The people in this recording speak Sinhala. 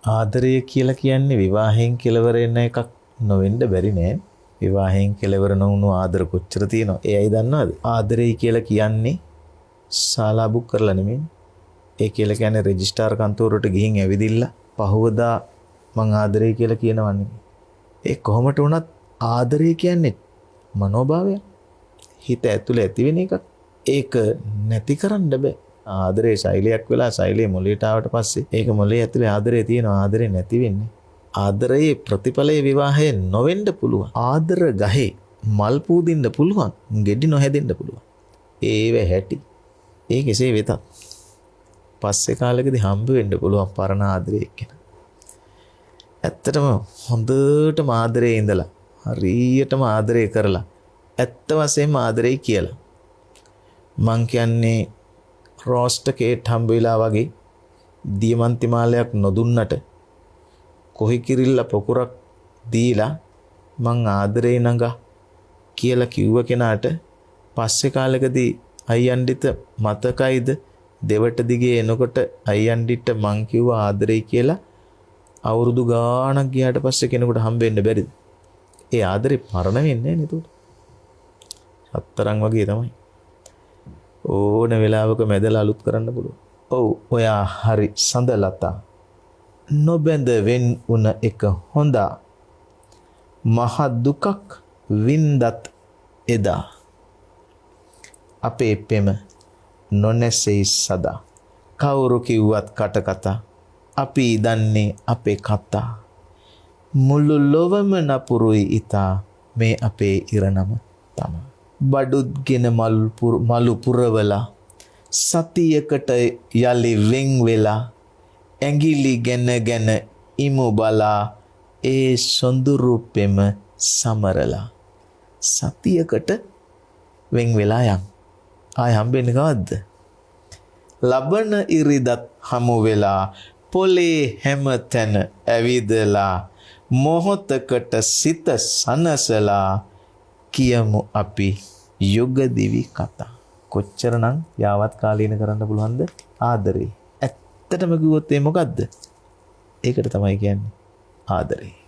ආදරය කියලා කියන්නේ විවාහයෙන් කෙලවර වෙන එකක් නොවෙන්න බැරි නෑ. විවාහයෙන් කෙලවර නොවුණු ආදර කොච්චර තියෙනවද? ඒ අය දන්නවද? ආදරය කියලා කියන්නේ ශාලා බුක් කරලා නෙමෙයි. ඒ කියලා කියන්නේ රෙජිස්ට්‍රාර් කන්තෝරුවට ගිහින් ඇවිදින්න පහවදා මං ආදරය කියලා කියනවන්නේ. ඒ කොහොමට වුණත් ආදරය කියන්නේ මනෝභාවය. හිත ඇතුලේ ඇති වෙන එකක්. ඒක නැති කරන්න බෑ. ආදරේ ශෛලියක් වෙලා ශෛලිය මොළයට ආවට පස්සේ ඒක මොළයේ ඇතුලේ ආදරේ තියෙනවා. ආදරේ නැති වෙන්නේ. ආදරයේ ප්‍රතිඵලයේ විවාහය නොවෙන්න පුළුවන්. ආදර ගහේ මල් පූදින්න පුළුවන්. ගෙඩි නොහැදෙන්න පුළුවන්. ඒව හැටි. ඒ කෙසේ වෙතත් පස්සේ කාලෙකදී හම්බ වෙන්න පුළුවන් පරණ ආදරේ එක්කෙනා. ඇත්තටම හොඳටම ආදරේ ඉඳලා හරියටම ආදරේ කරලා ඇත්ත වශයෙන්ම ආදරේ කියලා. මං කියන්නේ රෝස්ට් කේට් හම්බ වෙලා වගේ දියමන්ති මාලයක් නොදුන්නට කොහි කිරිල්ල පොකුරක් දීලා මං ආදරේ නඟා කියලා කිව්ව කෙනාට පස්සේ කාලෙකදී අයියන්ඩිට මතකයිද දෙවට දිගේ එනකොට අයියන්ඩිට මං කිව්වා ආදරේ කියලා අවුරුදු ගාණක් ගියාට පස්සේ කෙනෙකුට හම්බෙන්න බැරිද? ඒ ආදරේ පරණ වෙන්නේ නැහැ නේද? හතරන් වගේ තමයි. ඕන වෙලාවක මැදලා අලුත් කරන්න පුළුවන්. ඔව් ඔයා හරි සඳලතා. නොබැඳ වෙන් උන එක හොඳා. මහ දුකක් වින්දත් එදා. අපේ පෙම නොනැසෙයි සදා. කවුරු කිව්වත් කට කතා. අපි දන්නේ අපේ කතා. මුළු ලොවම නපුරුයි ඉතා. මේ අපේ ඉරණම තමයි. බඩුත්ගෙන මලු පුරවලා සතියකට යලි වෙන් වෙලා ඇඟිලි ගැන ඉමු බලා ඒ සොඳුරු පෙම සමරලා සතියකට වෙන් වෙලා යන් ආය හම්බෙන්නේ කවද්ද? ලබන ඉරිදත් හමු වෙලා පොලේ හැම තැන ඇවිදලා මොහොතකට සිත සනසලා කියමු අපි යුග දිවි කතා. කොච්චරනම් යාවත් කාලීන කරන්න පුළුවන්ද ආදරේ? ඇත්තටම කිව්වොත් ඒ මොකද්ද? ඒකට තමයි කියන්නේ ආදරේ.